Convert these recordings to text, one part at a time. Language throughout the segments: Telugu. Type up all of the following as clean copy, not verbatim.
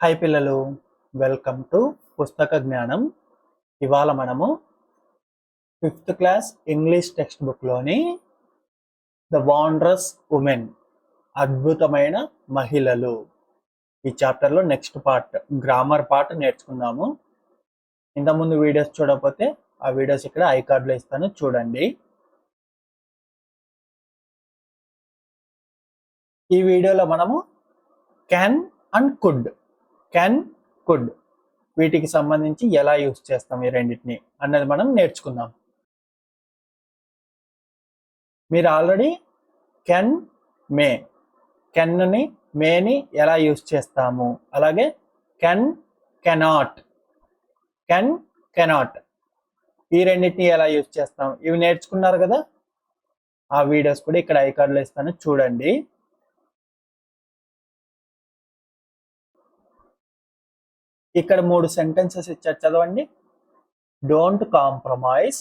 హాయ్ పిల్లలు, వెల్కమ్ టు పుస్తక జ్ఞానం. ఇవాళ మనము 5th క్లాస్ ఇంగ్లీష్ టెక్స్ట్ బుక్లోని ద వాండరస్ ఉమెన్, అద్భుతమైన మహిళలు, ఈ చాప్టర్లో నెక్స్ట్ పార్ట్ గ్రామర్ పార్ట్ నేర్చుకుందాము. ఇంతకుముందు వీడియోస్ చూడకపోతే ఆ వీడియోస్ ఇక్కడ ఐ కార్డ్లో ఇస్తాను, చూడండి. ఈ వీడియోలో మనము can and could, can could వీటికి సంబంధించి ఎలా యూస్ చేస్తాం ఈ రెండింటిని అన్నది మనం నేర్చుకుందాం. మీరు ఆల్రెడీ కెన్, మే, కెన్ని, మేని ఎలా యూస్ చేస్తాము, అలాగే కెన్, కెనాట్, కెన్, కెనాట్ ఈ రెండింటిని ఎలా యూస్ చేస్తాం ఇవి నేర్చుకున్నారు కదా. ఆ వీడియోస్ కూడా ఇక్కడ ఐ కార్డులో ఇస్తాను, చూడండి. ఇక్కడ 3 సెంటెన్సెస్ ఇచ్చారు, చదవండి. Don't compromise,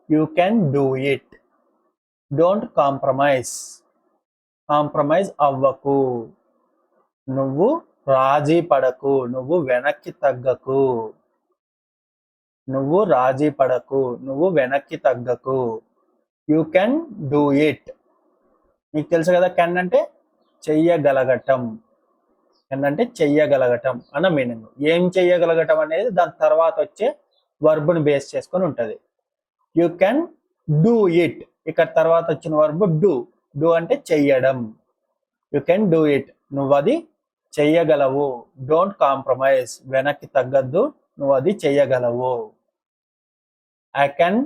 you can do it. Don't compromise, compromise అవ్వకు, నువ్వు రాజీ పడకు, నువ్వు వెనక్కి తగ్గకు, నువ్వు రాజీ పడకు, నువ్వు వెనక్కి తగ్గకు. యూ కెన్ డూ ఇట్, మీకు తెలుసు కదా. కెన్ అంటే చెయ్యగలగటం, ఏంటంటే చెయ్యగలగటం అన్న మీనింగ్. ఏం చెయ్యగలగటం అనేది దాని తర్వాత వచ్చే వర్బ్ని బేస్ చేసుకొని ఉంటుంది. యూ కెన్ డూ ఇట్, ఇక్కడ తర్వాత వచ్చిన వర్బ్ డూ. డూ అంటే చెయ్యడం. యూ కెన్ డూ ఇట్, నువ్వు అది చెయ్యగలవు. డోంట్ కాంప్రమైజ్, వెనక్కి తగ్గద్దు, నువ్వు అది చెయ్యగలవు. I can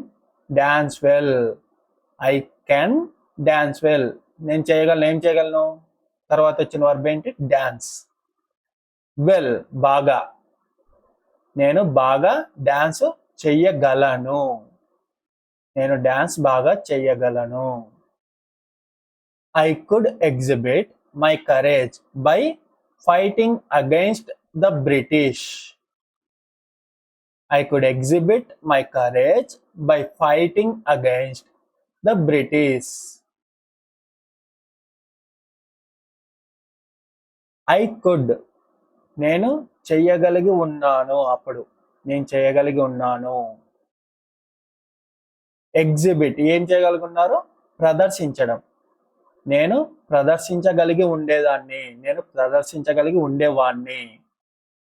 dance well, I can dance well, నేను చేయగలను. ఏం చేయగలను? తర్వాత వచ్చిన వర్బ్ ఏంటి? డాన్స్. వెల్, బాగా, నేను బాగా డాన్స్ చెయ్యగలను, నేను డాన్స్ బాగా చెయ్యగలను. I could exhibit my courage by fighting against the British. I could exhibit my courage by fighting against the British. I could, నేను చెయ్యగలిగి ఉన్నాను, అప్పుడు నేను చేయగలిగి ఉన్నాను. ఎగ్జిబిట్, ఏం చేయగలిగి ఉన్నారు? ప్రదర్శించడం. నేను ప్రదర్శించగలిగి ఉండేదాన్ని, నేను ప్రదర్శించగలిగి ఉండేవాణ్ణి.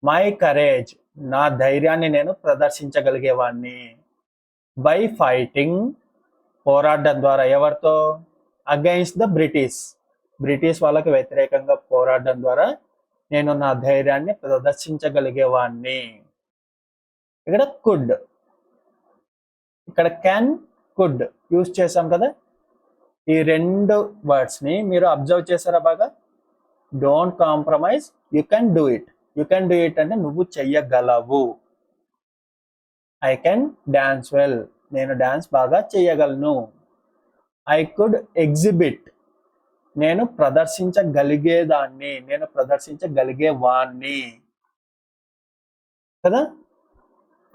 మై కరేజ్, నా ధైర్యాన్ని నేను ప్రదర్శించగలిగేవాణ్ణి. బై ఫైటింగ్, పోరాడడం ద్వారా. ఎవరితో? అగైన్స్ట్ ద బ్రిటిష్, బ్రిటిష్ వాళ్ళకి వ్యతిరేకంగా పోరాడడం ద్వారా నేను నా ధైర్యాన్ని ప్రదర్శించగలిగేవాణ్ణి. ఇక్కడ కుడ్, ఇక్కడ క్యాన్, కుడ్ యూజ్ చేసాం కదా. ఈ 2 వర్డ్స్ని మీరు అబ్జర్వ్ చేశారా బాగా? Don't compromise, you can do it. You can do it అంటే నువ్వు చెయ్యగలవు. ఐ కెన్ డాన్స్ వెల్, నేను డాన్స్ బాగా చెయ్యగలను. ఐ కుడ్ ఎగ్జిబిట్, నేను ప్రదర్శించగలిగేదాన్ని, నేను ప్రదర్శించగలిగేవాణ్ణి కదా.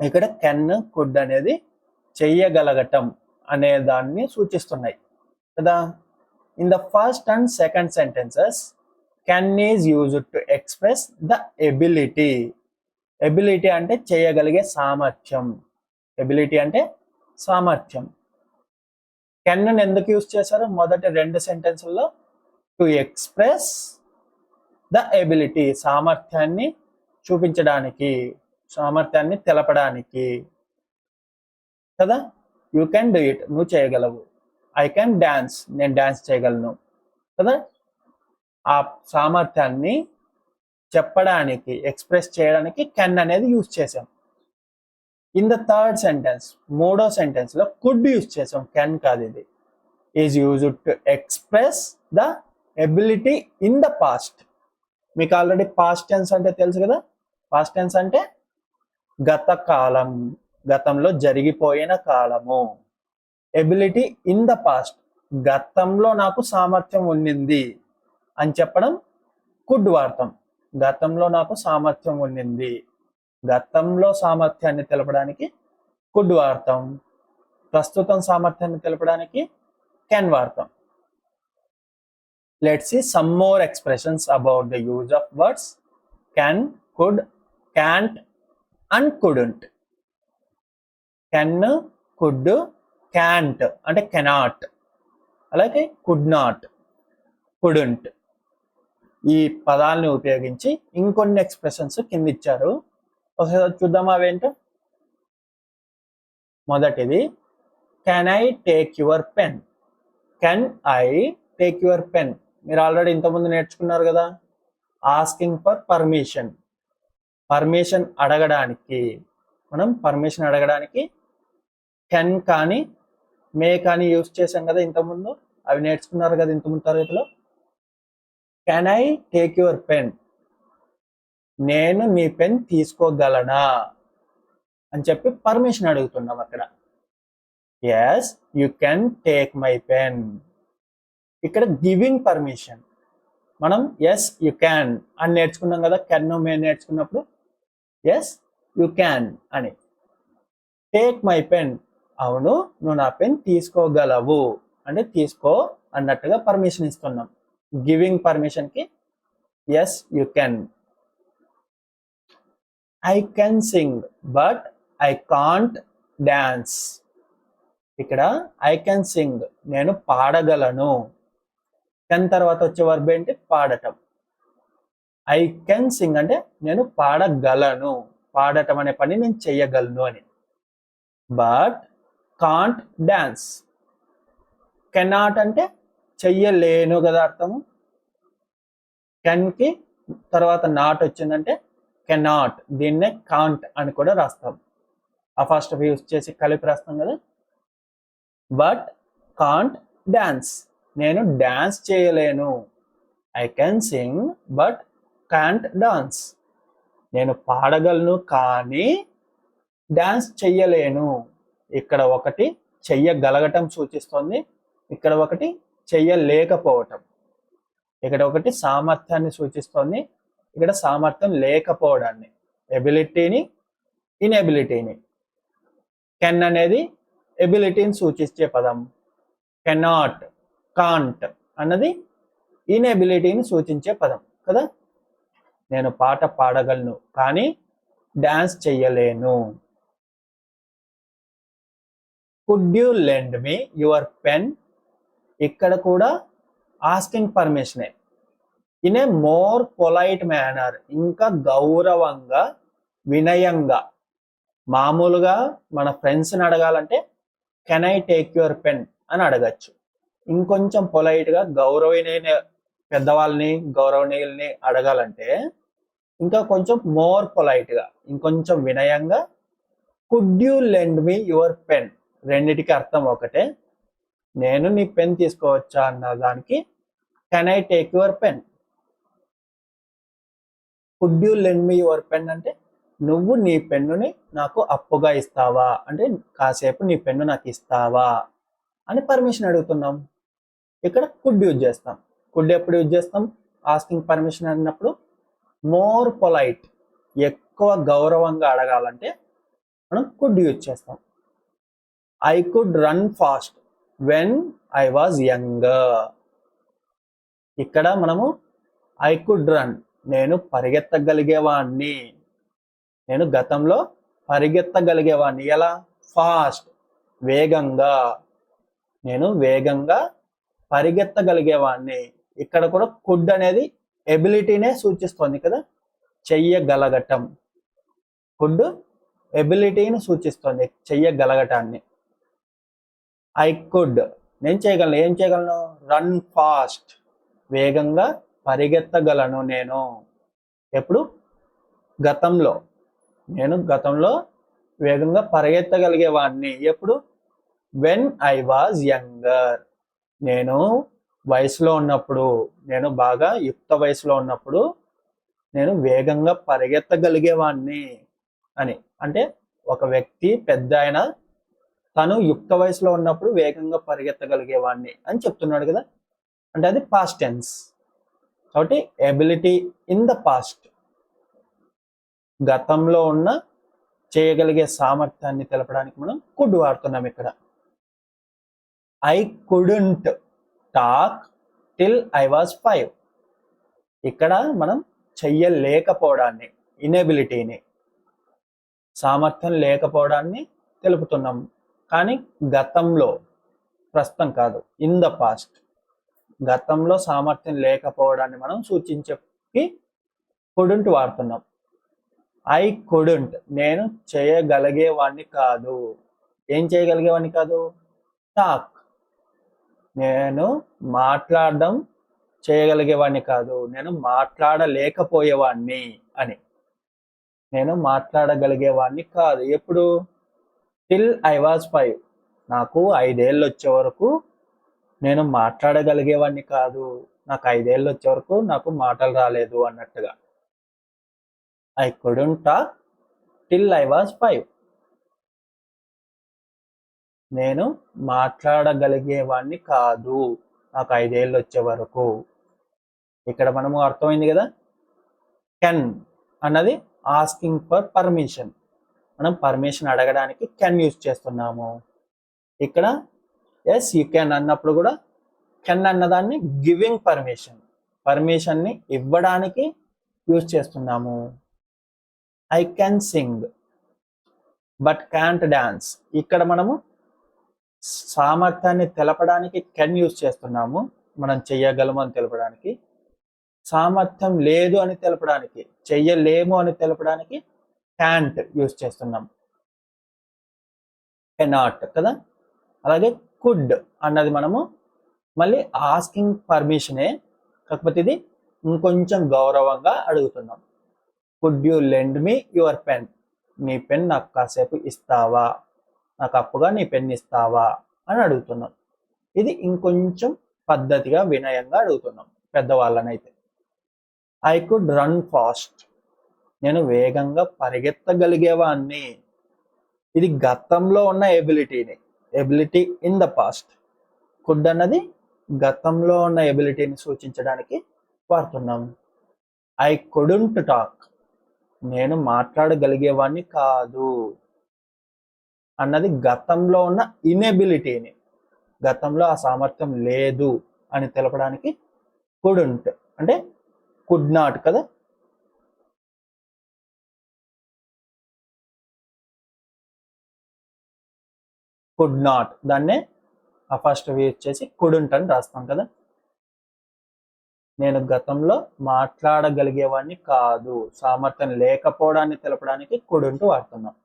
ఇక్కడ కెన్, కుడ్ అనేది చెయ్యగలగటం అనే దాన్ని సూచిస్తున్నాయి కదా. In the first and second sentences can is used to express the ability. Ability అంటే చేయగలిగే సామర్థ్యం. ఎబిలిటీ అంటే సామర్థ్యం. కెన్ ఎందుకు యూజ్ చేశారు మొదటి 2 సెంటెన్సుల్లో? టు ఎక్స్ప్రెస్ ద ఎబిలిటీ, సామర్థ్యాన్ని చూపించడానికి, సామర్థ్యాన్ని తెలపడానికి కదా. యూ కెన్ డూ ఇట్, నువ్వు చేయగలవు. ఐ కెన్ డాన్స్, నేను డాన్స్ చేయగలను కదా. ఆ సామర్థ్యాన్ని చెప్పడానికి, ఎక్స్ప్రెస్ చేయడానికి కెన్ అనేది యూజ్ చేసాం. ఇన్ ద థర్డ్ సెంటెన్స్, 3వ సెంటెన్స్లో కుడ్ యూజ్ చేసాం, కెన్ కాదు. ఇది is used to express the ability in the past. మీకు ఆల్రెడీ పాస్ట్ టెన్స్ అంటే తెలుసు కదా. పాస్ట్ టెన్స్ అంటే గత కాలం, గతంలో జరిగిపోయిన కాలము. ఎబిలిటీ ఇన్ ద పాస్ట్, గతంలో నాకు సామర్థ్యం ఉండింది అని చెప్పడం కుడ్ వాడతాం. గతంలో నాకు సామర్థ్యం ఉండింది, గతంలో సామర్థ్యాన్ని తెలపడానికి కుడ్ వాడతాం. ప్రస్తుతం సామర్థ్యాన్ని తెలపడానికి కెన్ వాడతాం. Let's see some more expressions about the use of words can, could, can't and couldn't. Can, could, can't అంటే కెనాట్, అలాగే కుడ్ నాట్, కుడెంట్ ఈ పదాలని ఉపయోగించి ఇంకొన్ని ఎక్స్ప్రెషన్స్ కింద ఇచ్చారు. ఒకసారి చూద్దామా అవేంటో. మొదటిది can I take your pen. Can I take your pen మీరు ఆల్రెడీ ఇంతకుముందు నేర్చుకున్నారు కదా. ఆస్కింగ్ ఫర్ పర్మిషన్, పర్మిషన్ అడగడానికి, మనం పర్మిషన్ అడగడానికి కెన్ కానీ మే కానీ యూజ్ చేసాం కదా ఇంతకుముందు, అవి నేర్చుకున్నారు కదా ఇంతకుముందు తరగతిలో. Can I take your pen, నేను నీ పెన్ తీసుకోగలనా అని చెప్పి పర్మిషన్ అడుగుతున్నాం అక్కడ. Yes you can take my pen. ఇక్కడ గివింగ్ పర్మిషన్. మనం ఎస్ యు క్యాన్ అని నేర్చుకున్నాం కదా కెన్ మే నేర్చుకున్నప్పుడు. ఎస్ యు క్యాన్ అని. టేక్ మై పెన్, అవును నువ్వు నా పెన్ తీసుకోగలవు అంటే తీసుకో అన్నట్టుగా పర్మిషన్ ఇస్తున్నాం. గివింగ్ పర్మిషన్ కి yes you can. I can sing but I can't dance. ఇక్కడ ఐ కెన్ సింగ్ నేను పాడగలను. కెన్ తర్వాత వచ్చే వర్బ్ ఏంటి? పాడటం. ఐ కెన్ సింగ్ అంటే నేను పాడగలను, పాడటం అనే పని నేను చెయ్యగలను అని. But can't dance. కెనాట్ అంటే చెయ్యలేను కదా అర్థము. కెన్ కి తర్వాత నాట్ వచ్చిందంటే కెనాట్, దీన్నే కాంట్ అని కూడా రాస్తాం. ఆ ఫస్ట్ యూజ్ చేసి కలిపి రాస్తాం కదా. బట్ కాంట్ డాన్స్, నేను డాన్స్ చేయలేను. I can sing but can't dance, నేను పాడగలను కానీ డాన్స్ చెయ్యలేను. ఇక్కడ ఒకటి చెయ్యగలగటం సూచిస్తుంది, ఇక్కడ ఒకటి చెయ్యలేకపోవటం. ఇక్కడ ఒకటి సామర్థ్యాన్ని సూచిస్తుంది, ఇక్కడ సామర్థ్యం లేకపోవడాన్ని, ఎబిలిటీని ఇన్ఎబిలిటీని. కెన్ అనేది ఎబిలిటీని సూచించే పదం, కెనాట్ కాంట్ అన్నది ఇన్ఎబిలిటీని సూచించే పదం కదా. నేను పాట పాడగలను కానీ డాన్స్ చెయ్యలేను. Could you lend me your pen, ఇక్కడ కూడా ఆస్కింగ్ పర్మిషనే. In a more polite manner, ఇంకా గౌరవంగా వినయంగా. మామూలుగా మన ఫ్రెండ్స్ని అడగాలంటే can I take your pen అని అడగచ్చు. ఇంకొంచెం పొలైట్గా గౌరవనీయ పెద్దవాళ్ళని గౌరవనీయుల్ని అడగాలంటే ఇంకా కొంచెం మోర్ పొలైట్గా, ఇంకొంచెం వినయంగా could you lend me your pen. రెండిటికి అర్థం ఒకటే. నేను నీ పెన్ తీసుకోవచ్చా అన్న దానికి can I take your pen. Could you lend me your pen అంటే నువ్వు నీ పెన్నుని నాకు అప్పుగా ఇస్తావా అంటే కాసేపు నీ పెన్ను నాకు ఇస్తావా అని పర్మిషన్ అడుగుతున్నాం. ఇక్కడ కుడ్ యూజ్ చేస్తాం. కుడ్ ఎప్పుడు యూజ్ చేస్తాం? ఆస్కింగ్ పర్మిషన్ అన్నప్పుడు. మోర్ పొలైట్, ఎక్కువ గౌరవంగా అడగాలంటే మనం కుడ్ యూజ్ చేస్తాం. I could run fast when I was younger. ఇక్కడ మనము ఐ కుడ్ రన్, నేను పరిగెత్తగలిగేవాణ్ణి, నేను గతంలో పరిగెత్తగలిగేవాడిని. ఎలా? ఫాస్ట్, వేగంగా, నేను వేగంగా పరిగెత్తగలిగేవాడిని. ఇక్కడ కూడా కుడ్ అనేది ఎబిలిటీనే సూచిస్తుంది కదా, చెయ్యగలగటం. కుడ్ ఎబిలిటీని సూచిస్తుంది, చెయ్యగలగటాన్ని. ఐ కుడ్ నేను చేయగలను, ఏం చేయగలను? రన్ ఫాస్ట్, వేగంగా పరిగెత్తగలను నేను. ఎప్పుడు? గతంలో. నేను గతంలో వేగంగా పరిగెత్తగలిగేవాడిని. ఎప్పుడు? వెన్ ఐ వాజ్ యంగర్, నేను వయసులో ఉన్నప్పుడు, నేను బాగా యుక్త వయసులో ఉన్నప్పుడు నేను వేగంగా పరిగెత్తగలిగేవాడిని అని. అంటే ఒక వ్యక్తి పెద్ద ఆయన తను యుక్త వయసులో ఉన్నప్పుడు వేగంగా పరిగెత్తగలిగేవాడిని అని చెప్తున్నాడు కదా. అంటే అది పాస్ట్ టెన్స్. కాబట్టి ఎబిలిటీ ఇన్ ద పాస్ట్, గతంలో ఉన్న చేయగలిగే సామర్థ్యాన్ని తెలపడానికి మనం కుడ్ వాడుతున్నాం ఇక్కడ. I couldn't talk till I was 5. ఇక్కడ మనం చెయ్యలేకపోవడాన్ని, ఇనెబిలిటీని, సామర్థ్యం లేకపోవడాన్ని తెలుపుతున్నాం. కానీ గతంలో, ప్రస్తుతం కాదు, ఇన్ ద పాస్ట్, గతంలో సామర్థ్యం లేకపోవడాన్ని మనం సూచించకి కుడెంట్ వాడుతున్నాం. ఐ కుడెంట్, నేను చేయగలిగేవాడిని కాదు. ఏం చేయగలిగేవాడిని కాదు? టాక్, నేను మాట్లాడడం చేయగలిగేవాడిని కాదు, నేను మాట్లాడలేకపోయేవాడిని అని. నేను మాట్లాడగలిగేవాడిని కాదు. ఎప్పుడు? టిల్ ఐ వాజ్ 5, నాకు 5 ఏళ్ళు వచ్చే వరకు నేను మాట్లాడగలిగేవాడిని కాదు, నాకు 5 ఏళ్ళు వచ్చే వరకు నాకు మాటలు రాలేదు అన్నట్టుగా. I couldn't talk till I was 5, నేను మాట్లాడగలిగేవాడిని కాదు నాకు 5 ఏళ్ళు వచ్చే వరకు. ఇక్కడ మనము అర్థమైంది కదా. కెన్ అన్నది ఆస్కింగ్ ఫర్ పర్మిషన్, మనం పర్మిషన్ అడగడానికి కెన్ యూజ్ చేస్తున్నాము. ఇక్కడ ఎస్ యూ కెన్ అన్నప్పుడు కూడా కెన్ అన్నదాన్ని గివింగ్ పర్మిషన్, పర్మిషన్ని ఇవ్వడానికి యూజ్ చేస్తున్నాము. I can sing but can't dance, ఇక్కడ మనము సామర్థ్యాన్ని తెలపడానికి కెన్ యూజ్ చేస్తున్నాము, మనం చెయ్యగలము అని తెలపడానికి. సామర్థ్యం లేదు అని తెలపడానికి, చెయ్యలేము అని తెలపడానికి క్యాంట్ యూజ్ చేస్తున్నాం, కెనాట్ కదా. అలాగే కుడ్ అన్నది మనము మళ్ళీ ఆస్కింగ్ పర్మిషనే, కాకపోతే ఇది ఇంకొంచెం గౌరవంగా అడుగుతున్నాం. Could you lend me your pen, నీ పెన్ నాకు కాసేపు ఇస్తావా, నాకు అప్పుగా నీ పెన్ ఇస్తావా అని అడుగుతున్నాం. ఇది ఇంకొంచెం పద్ధతిగా వినయంగా అడుగుతున్నాం పెద్దవాళ్ళనైతే. ఐ కుడ్ రన్ ఫాస్ట్, నేను వేగంగా పరిగెత్తగలిగేవాన్ని. ఇది గతంలో ఉన్న ఎబిలిటీని, ability in the past. Could అన్నది గతంలో ఉన్న ఎబిలిటీని సూచించడానికి వాడుతున్నాం. ఐ కుడెంట్ టాక్, నేను మాట్లాడగలిగేవాడిని కాదు అన్నది గతంలో ఉన్న ఇనెబిలిటీని, గతంలో ఆ సామర్థ్యం లేదు అని తెలపడానికి కుడెంట్ అంటే కుడ్ నాట్ కదా. కుడ్ నాట్, దాన్నే ఫస్ట్ యూజ్ చేసి కుడెంట్ అని రాస్తాం కదా. నేను గతంలో మాట్లాడగలిగేవాడిని కాదు, సామర్థ్యం లేకపోవడాన్ని తెలపడానికి కుడెంట్ వాడుతున్నాం.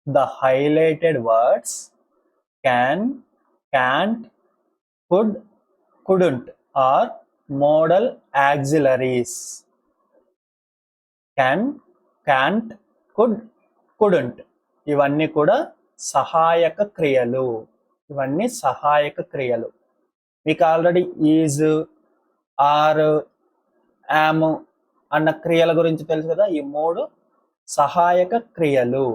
The highlighted words can, can't, could, couldn't are modal auxiliaries. Can, can't, could, couldn't ఇవన్నీ కూడా సహాయక క్రియలు. ఇవన్నీ సహాయక క్రియలు. మీకు ఆల్రెడీ ఈజ్, ఆర్, యామ్ అన్న క్రియల గురించి తెలుసు కదా. ఈ 3 సహాయక క్రియలు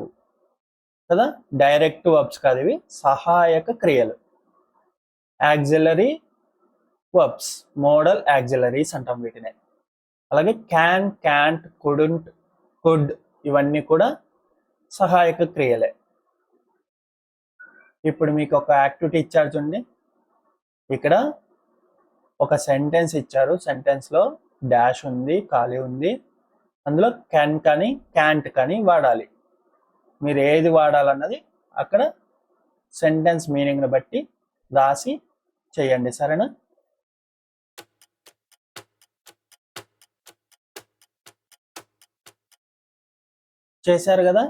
కదా, డైరెక్ట్ వర్బ్స్ కాదు ఇవి, సహాయక క్రియలు. యాక్సిలరీ వర్బ్స్, మోడల్ యాక్సిలరీస్ అంటాం వీటిని. అలాగే క్యాన్, క్యాంట్, కుడెంట్, కుడ్ ఇవన్నీ కూడా సహాయక క్రియలే. ఇప్పుడు మీకు ఒక యాక్టివిటీ ఇచ్చారు చూడండి. ఇక్కడ ఒక సెంటెన్స్ ఇచ్చారు, సెంటెన్స్ లో డాష్ ఉంది, ఖాళీ ఉంది, అందులో కెన్ కానీ క్యాంట్ కానీ వాడాలి. మీరు ఏది వాడాలన్నది అక్కడ సెంటెన్స్ మీనింగ్ని బట్టి రాసి చేయండి, సరేనా? చేశారు కదా.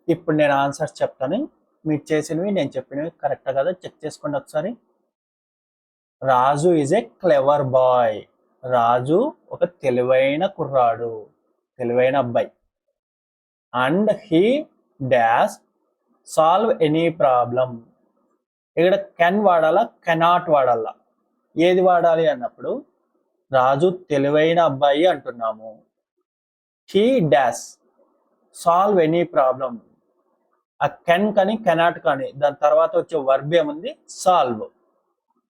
ఇప్పుడు నేను ఆన్సర్స్ చెప్తాను, మీరు చేసినవి నేను చెప్పినవి కరెక్టా కదా చెక్ చేసుకోండి ఒకసారి. రాజు ఈజ్ ఏ క్లెవర్ బాయ్, రాజు ఒక తెలివైన కుర్రాడు, తెలివైన అబ్బాయి. And he dash solve any problem, ఇక్కడ కెన్ వాడాలా కెనాట్ వాడాలా, ఏది వాడాలి అన్నప్పుడు రాజు తెలివైన అబ్బాయి అంటున్నాము. He dash solve any problem, ఆ కెన్ కానీ కెనాట్ కానీ దాని తర్వాత వచ్చే వర్బ్ ఏముంది? సాల్వ్.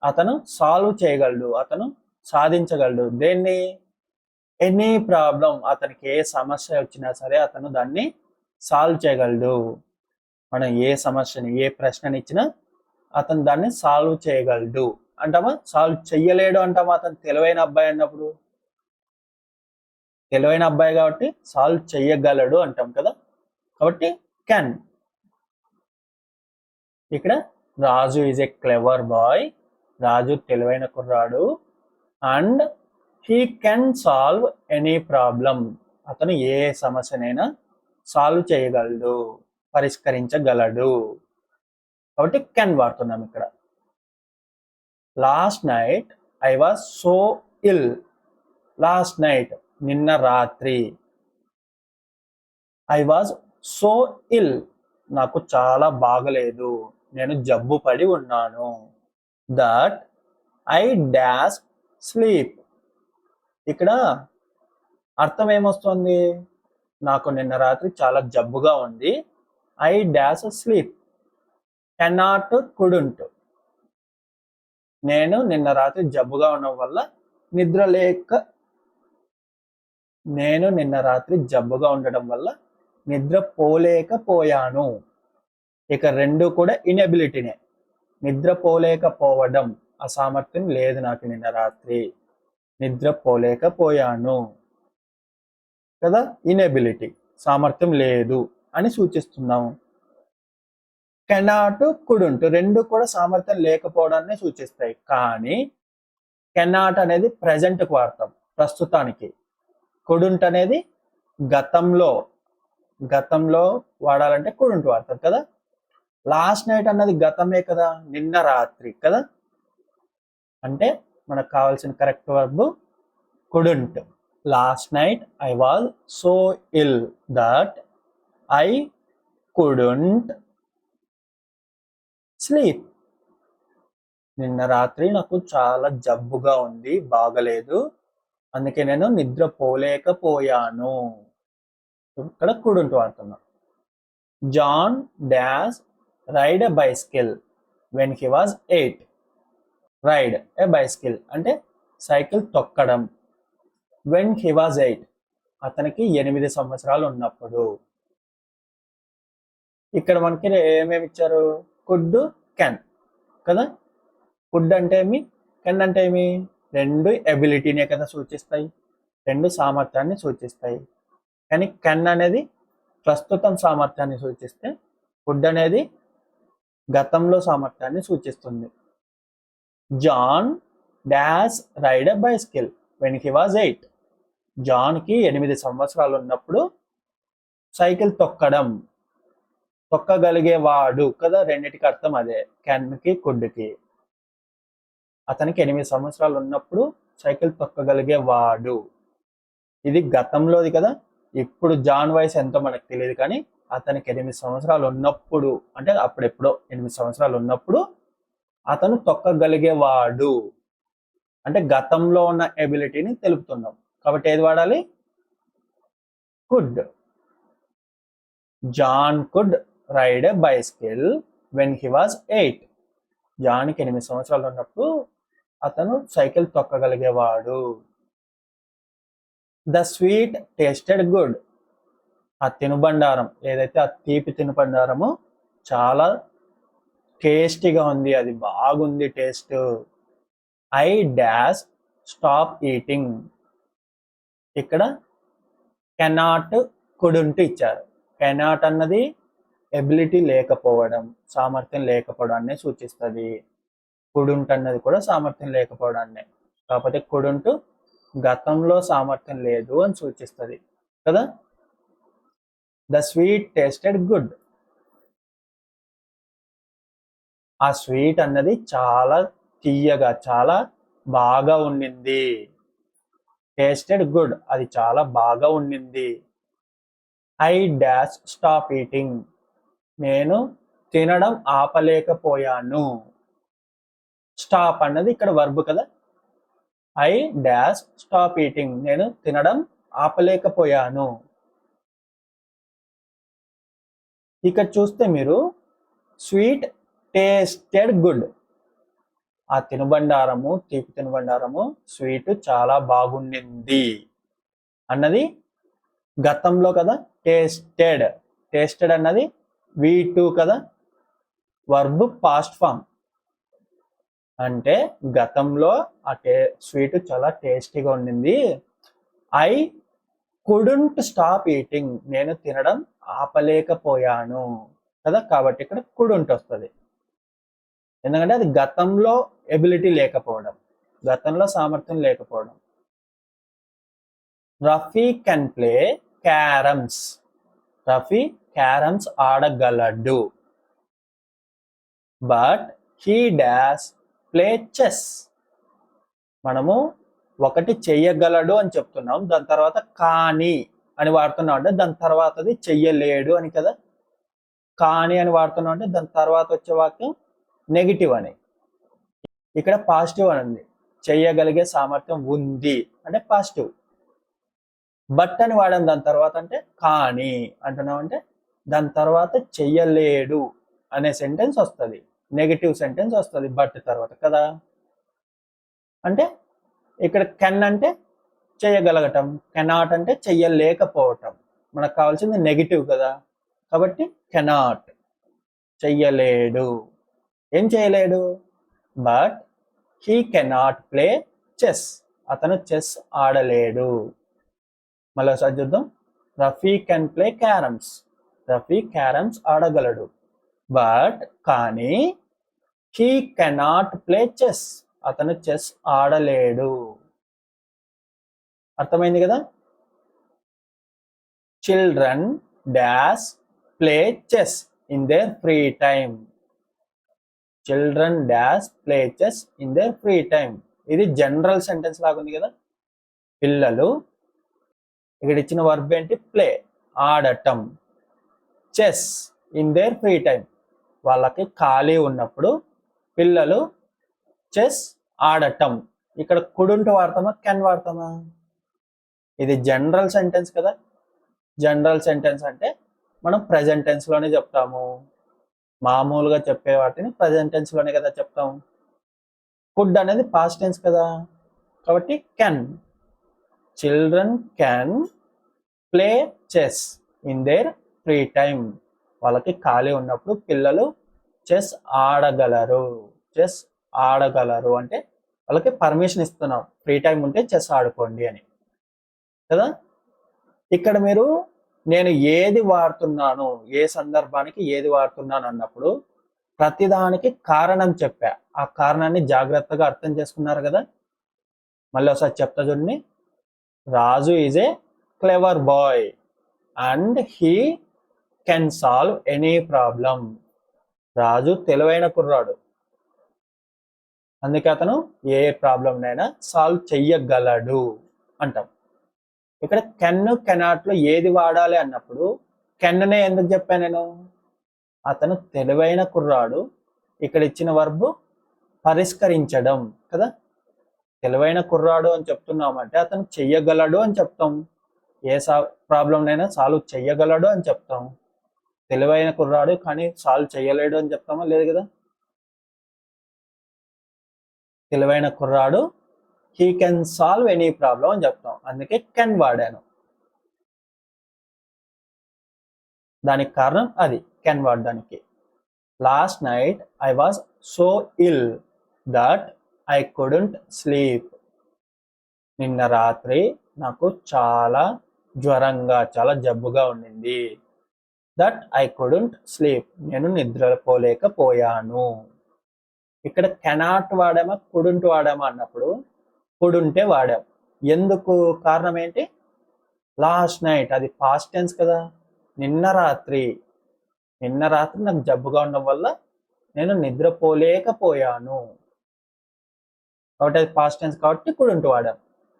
అతను సాల్వ్ చేయగలడు, అతను సాధించగలడు దేన్ని? ఎనీ ప్రాబ్లం, అతనికి ఏ సమస్య వచ్చినా సరే అతను దాన్ని సాల్వ్ చేయగలడు. మనం ఏ సమస్యని, ఏ ప్రశ్నని ఇచ్చినా అతను దాన్ని సాల్వ్ చేయగలడు అంటామా, సాల్వ్ చెయ్యలేడు అంటామా. అతను తెలివైన అబ్బాయి అన్నప్పుడు తెలివైన అబ్బాయి కాబట్టి సాల్వ్ చెయ్యగలడు అంటాం కదా. కాబట్టి కెన్. ఇక్కడ రాజు ఈజ్ ఏ క్లెవర్ బాయ్. రాజు తెలివైన కుర్రాడు. And he can solve any problem. అతను ఏ సమస్యనైనా సాల్వ్ చేయగలడు, పరిష్కరించగలడు. కాబట్టి కెన్ వాడుతున్నాం ఇక్కడ. Last night I was so ill. Last night నిన్న రాత్రి. ఐ వాజ్ సో ఇల్ నాకు చాలా బాగలేదు, నేను జబ్బు పడి ఉన్నాను. That I dash sleep. ఇక్కడ అర్థం ఏమొస్తుంది, నాకు నిన్న రాత్రి చాలా జబ్బుగా ఉంది. I dash sleep. కెనాట్, కుడుంట్. నేను నిన్న రాత్రి జబ్బుగా ఉండడం వల్ల నిద్రపోలేకపోయాను. ఇక రెండు కూడా ఇనెబిలిటీనే. నిద్రపోలేకపోవడం, అసామర్థ్యం లేదు నాకు నిన్న రాత్రి. నిద్రపోలేకపోయాను కదా, ఇనెబిలిటీ, సామర్థ్యం లేదు అని సూచిస్తున్నాము. కెనాట్, కుడుంట్ రెండు కూడా సామర్థ్యం లేకపోవడాన్ని సూచిస్తాయి. కానీ కెనాట్ అనేది ప్రెజెంట్కి వాడతాం, ప్రస్తుతానికి. కుడుంట్ అనేది గతంలో వాడాలంటే కుడుంట్ వాడతాం కదా. లాస్ట్ నైట్ అన్నది గతమే కదా, నిన్న రాత్రి కదా. అంటే మనకు కావాల్సిన correct verb couldn't. Last night I was so ill that I couldn't sleep. నిన్న రాత్రి నాకు చాలా జబ్బుగా ఉంది, బాగలేదు, అందుకే నేను నిద్రపోలేకపోయాను. ఇక్కడ కుడుంట్ వాడుతున్నా. John dash ride a bicycle when he was 8. Ride a bicycle అంటే సైకిల్ తొక్కడం. వెన్ హీ వాజ్ 8 అతనికి 8 సంవత్సరాలు ఉన్నప్పుడు. ఇక్కడ మనకి ఏమేమి ఇచ్చారు, కుడ్, కెన్ కదా. కుడ్ అంటే ఏమి, కెన్ అంటే ఏమి, రెండు ఎబిలిటీనే కదా సూచిస్తాయి, రెండు సామర్థ్యాన్ని సూచిస్తాయి. కానీ కెన్ అనేది ప్రస్తుతం సామర్థ్యాన్ని సూచిస్తే, కుడ్ అనేది గతంలో సామర్థ్యాన్ని సూచిస్తుంది. John dash ride a bicycle when he was 8. జాన్కి 8 సంవత్సరాలు ఉన్నప్పుడు సైకిల్ తొక్కగలిగేవాడు కదా. రెండింటికి అర్థం అదే, కెన్కి కుడ్కి. అతనికి 8 సంవత్సరాలు ఉన్నప్పుడు సైకిల్ తొక్కగలిగేవాడు. ఇది గతంలోది కదా. ఇప్పుడు జాన్ వయసు ఎంతో మనకు తెలియదు, కానీ అతనికి 8 సంవత్సరాలు ఉన్నప్పుడు, అంటే అప్పుడెప్పుడో 8 సంవత్సరాలు ఉన్నప్పుడు అతను తొక్కగలిగేవాడు. అంటే గతంలో ఉన్న ఎబిలిటీని తెలుపుతున్నాం కాబట్టి ఏది వాడాలి, could. John could ride a bicycle when he was 8. జాన్కి 8 సంవత్సరాలు ఉన్నప్పుడు అతను సైకిల్ తొక్కగలిగేవాడు. The sweet tasted good. ఆ తినుబండారం ఏదైతే, ఆ తీపి తినుబండారము చాలా టేస్టీగా ఉంది, అది బాగుంది taste. I dash stop eating. ఇక్కడ కెనాట్, కుడుంట్ ఇచ్చారు. కెనాట్ అన్నది ఎబిలిటీ లేకపోవడం, సామర్థ్యం లేకపోవడాన్ని సూచిస్తుంది. కుడుంట్ అన్నది కూడా సామర్థ్యం లేకపోవడాన్ని. కాకపోతే కుడుంట్ గతంలో సామర్థ్యం లేదు అని సూచిస్తుంది కదా. The sweet tasted good. ఆ స్వీట్ అన్నది చాలా తీయగా, చాలా బాగా ఉండింది. టేస్టెడ్ గుడ్, అది చాలా బాగా ఉండింది. I dash stop eating. నేను తినడం ఆపలేకపోయాను. స్టాప్ అన్నది ఇక్కడ వర్బ్ కదా. ఐ డాష్ స్టాప్ ఈటింగ్, నేను తినడం ఆపలేకపోయాను. ఇక్కడ చూస్తే మీరు స్వీట్ టేస్టెడ్ గుడ్, ఆ తినుబండారము, తీపి తినుబండారము, స్వీట్ చాలా బాగుండింది అన్నది గతంలో కదా. టేస్టెడ్ అన్నది V2 కదా, వర్బ్ పాస్ట్ ఫామ్. అంటే గతంలో ఆ స్వీట్ చాలా టేస్టీగా ఉండింది. ఐ కుడెంట్ స్టాప్ ఈటింగ్, నేను తినడం ఆపలేకపోయాను కదా. కాబట్టి ఇక్కడ కుడెంట్ వస్తుంది, ఎందుకంటే అది గతంలో ఎబిలిటీ లేకపోవడం, గతంలో సామర్థ్యం లేకపోవడం. Rafi can play carroms, Rafi carroms ఆడగలడు. But he dash play chess, మనము ఒకటి చెయ్యగలడు అని చెప్తున్నాం, దాని తర్వాత కానీ అని వాడుతున్నాం అంటే దాని తర్వాతది చెయ్యలేడు అని కదా. కానీ అని వాడుతున్నాం అంటే దాని తర్వాత వచ్చే వాక్యం నెగిటివ్ అని. ఇక్కడ పాజిటివ్ అని ఉంది, చెయ్యగలిగే సామర్థ్యం ఉంది అంటే పాజిటివ్. బట్ అని వాడాం దాని తర్వాత అంటే కానీ అంటున్నాం అంటే దాని తర్వాత చెయ్యలేడు అనే సెంటెన్స్ వస్తుంది, నెగిటివ్ సెంటెన్స్ వస్తుంది బట్ తర్వాత కదా. అంటే ఇక్కడ కెన్ అంటే చేయగలగటం, కెనాట్ అంటే చెయ్యలేకపోవటం. మనకు కావాల్సింది నెగిటివ్ కదా, కాబట్టి కెనాట్ చెయ్యలేడు. ఏం చేయలేడు? But he cannot play chess, అతను చెస్ ఆడలేడు. మళ్ళీ ఒకసారి చూద్దాం. Rafi can play carroms, Rafi carroms ఆడగలడు. బట్ కానీ హీ కెనాట్ ప్లే చెస్, అతను చెస్ ఆడలేడు. అర్థమైంది కదా. Children dash play chess in their free time, children dash play chess in their free time. ఇది జనరల్ సెంటెన్స్ లాగా ఉంది కదా. పిల్లలు, ఇక్కడ ఇచ్చిన వర్బ్ ఏంటి? ప్లే, ఆడటం. Chess in their free time, వాళ్ళకి ఖాళీ ఉన్నప్పుడు పిల్లలు చెస్ ఆడటం. ఇక్కడ కుడుంటు వాడతామా కెన్ వాడతామా? ఇది జనరల్ సెంటెన్స్ కదా. జనరల్ సెంటెన్స్ అంటే మనం ప్రెజెంట్ టెన్స్ లోనే చెప్తాము, మామూలుగా చెప్పే వాటిని ప్రెజెంట్ టెన్స్ లోనే కదా చెప్తాము. కుడ్ అనేది పాస్ట్ టెన్స్ కదా, కాబట్టి can. Children can play chess in their free time, వాళ్ళకి ఖాళీ ఉన్నప్పుడు పిల్లలు చెస్ ఆడగలరు. చెస్ ఆడగలరు అంటే వాళ్ళకి పర్మిషన్ ఇస్తున్నాం, ఫ్రీ టైం ఉంటే చెస్ ఆడుకోండి అని కదా. ఇక్కడ మీరు నేను ఏది వాడుతున్నాను, ఏ సందర్భానికి ఏది వాడుతున్నాను అన్నప్పుడు ప్రతిదానికి కారణం చెప్పా, ఆ కారణాన్ని జాగ్రత్తగా అర్థం చేసుకున్నారు కదా. మళ్ళీ ఒకసారి చెప్తా చూడండి. Raju is a clever boy and he can solve any problem. Raju తెలివైన కుర్రాడు, అందుకే అతను ఏ ప్రాబ్లంనైనా సాల్వ్ చెయ్యగలడు అంటాం. ఇక్కడ కెన్ కెనాట్ లో ఏది వాడాలి అన్నప్పుడు కెన్నే ఎందుకు చెప్పాను నేను? అతను తెలివైన కుర్రాడు, ఇక్కడ ఇచ్చిన వర్బ్ పరిష్కరించడం కదా. తెలివైన కుర్రాడు అని చెప్తున్నామంటే అతను చెయ్యగలడు అని చెప్తాం, ఏ ప్రాబ్లంనైనా సాల్వ్ చెయ్యగలడు అని చెప్తాం. తెలివైన కుర్రాడు కానీ సాల్వ్ చేయలేడు అని చెప్తామా? లేదు కదా. తెలివైన కుర్రాడు he can solve any problem అని చెప్తాం, అందుకే కెన్ వాడాను. దానికి కారణం అది కెన్ వాడడానికి. Last night I was so ill that I couldn't sleep. నిన్న రాత్రి నాకు చాలా జ్వరంగా, చాలా జబ్బుగా ఉండింది. దట్ ఐ కుడెంట్ స్లీప్, నేను నిద్రపోలేకపోయాను. ఇక్కడ కెనాట్ వాడామా కుడెంట్ వాడామా అన్నప్పుడు కుడుంటే వాడాం. ఎందుకు? కారణం ఏంటి? లాస్ట్ నైట్, అది పాస్ట్ టెన్స్ కదా. నిన్న రాత్రి, నిన్న రాత్రి నాకు జబ్బుగా ఉండడం వల్ల నేను నిద్రపోలేకపోయాను, కాబట్టి అది పాస్ట్ టెన్స్ కాబట్టి కుడెంట్ వాడాం.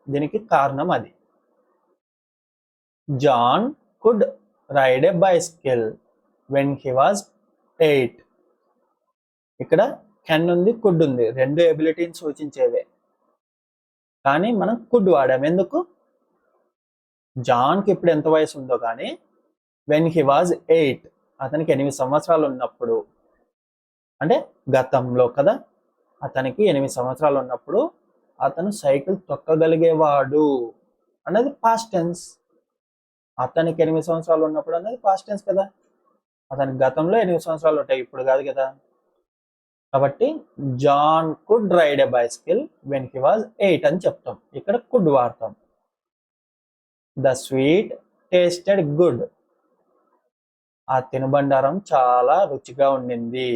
దీనికి కారణం అది. John could ride a bicycle when he was 8. ఇక్కడ కెన్ ఉంది, కుడ్ ఉంది, రెండు ఎబిలిటీని సూచించేవే, కానీ మనం కుడ్ వాడాం. ఎందుకు? జాన్కి ఇప్పుడు ఎంత వయసు ఉందో కానీ వెన్ హీ వాజ్ 8, అతనికి 8 సంవత్సరాలు ఉన్నప్పుడు, అంటే గతంలో కదా. అతనికి 8 సంవత్సరాలు ఉన్నప్పుడు అతను సైకిల్ తొక్కగలిగేవాడు అన్నది పాస్ట్ టెన్స్. అతనికి 8 సంవత్సరాలు ఉన్నప్పుడు అన్నది పాస్ట్ టెన్స్ కదా. అతనికి గతంలో 8 సంవత్సరాలు ఉంటాయి, ఇప్పుడు కాదు కదా. కాబట్టి John could ride a bicycle when he was 8 అని చెప్తాం. ఇక్కడ కుడ్ వాడతాం. The sweet tasted good. ఆ తినుబండారం చాలా రుచిగా ఉండింది.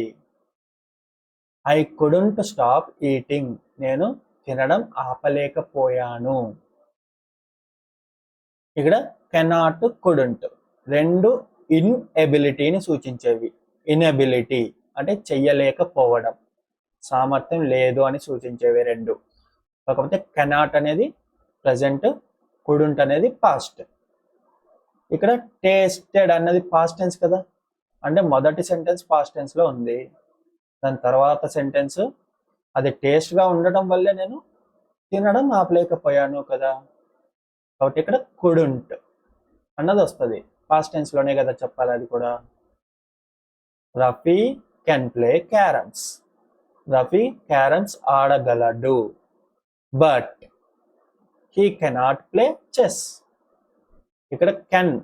I couldn't stop eating. నేను తినడం ఆపలేకపోయాను. ఇక్కడ కెనాట్, కుడెంట్ రెండు ఇన్ఎబిలిటీని సూచించేవి. ఇన్ఎబిలిటీ అంటే చెయ్యలేకపోవడం, సామర్థ్యం లేదు అని సూచించేవి రెండు. కాకపోతే కెనాట్ అనేది ప్రజెంట్, కుడెంట్ అనేది పాస్ట్. ఇక్కడ టేస్టెడ్ అన్నది పాస్ట్ టెన్స్ కదా, అంటే మొదటి సెంటెన్స్ పాస్ట్ టెన్స్ లో ఉంది. దాని తర్వాత సెంటెన్స్ అది టేస్ట్ గా ఉండడం వల్లే నేను తినడం ఆపలేకపోయాను కదా. కాబట్టి ఇక్కడ కుడెంట్ అన్నది వస్తుంది. పాస్ట్ టెన్స్ లోనే కదా చెప్పాలి అది కూడా. Rafi can play carroms. Rafi carroms ఆడగలడు. But he cannot play chess. ఇక్కడ కెన్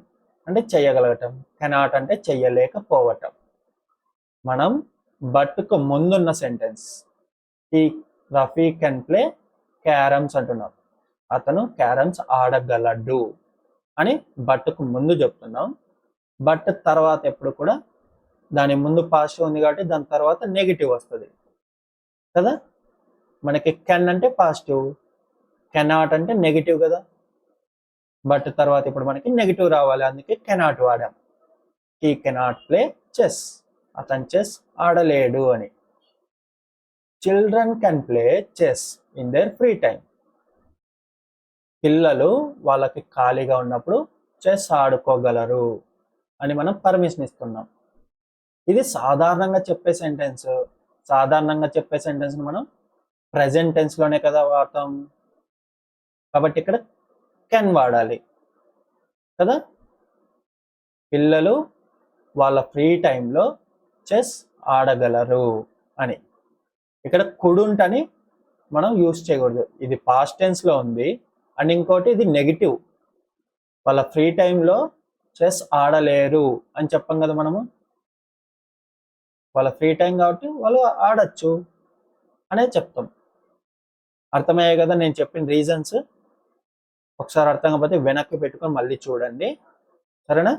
అంటే చెయ్యగలగటం, కెనాట్ అంటే చెయ్యలేకపోవటం. మనం బట్కు ముందున్న సెంటెన్స్ ఈ రఫీ కెన్ ప్లే క్యారమ్స్ అంటున్నాం. అతను క్యారమ్స్ ఆడగలడు అని బట్కు ముందు చెప్తున్నాం. బట్ తర్వాత ఎప్పుడు కూడా దాని ముందు పాజిటివ్ ఉంది కాబట్టి దాని తర్వాత నెగిటివ్ వస్తుంది కదా. మనకి కెన్ అంటే పాజిటివ్, కెనాట్ అంటే నెగిటివ్ కదా. బట్ తర్వాత ఇప్పుడు మనకి నెగిటివ్ రావాలి, అందుకే కెనాట్ వాడాం. He cannot play chess. అతను చెస్ ఆడలేడు అని. Children can play chess in their free time. పిల్లలు వాళ్ళకి ఖాళీగా ఉన్నప్పుడు చెస్ ఆడుకోగలరు అని మనం పర్మిషన్ ఇస్తున్నాం. ఇది సాధారణంగా చెప్పే సెంటెన్స్. సాధారణంగా చెప్పే సెంటెన్స్ మనం ప్రెజెంట్ టెన్స్ లోనే కదా వాడతాం. కాబట్టి ఇక్కడ కెన్ వాడాలి కదా. పిల్లలు వాళ్ళ ఫ్రీ టైంలో చెస్ ఆడగలరు అని. ఇక్కడ కుడుంట్ అని మనం యూజ్ చేయకూడదు. ఇది పాస్ట్ టెన్స్ లో ఉంది. అండ్ ఇంకోటి ఇది నెగిటివ్. వాళ్ళ ఫ్రీ టైంలో చెస్ ఆడలేరు అని చెప్పాం కదా మనము. వాళ్ళ ఫ్రీ టైం కాబట్టి వాళ్ళు ఆడచ్చు అనేది చెప్తాం. అర్థమయ్యాయి కదా నేను చెప్పిన రీజన్స్. ఒకసారి అర్థం కాకపోతే వెనక్కి పెట్టుకొని మళ్ళీ చూడండి, సరేనా.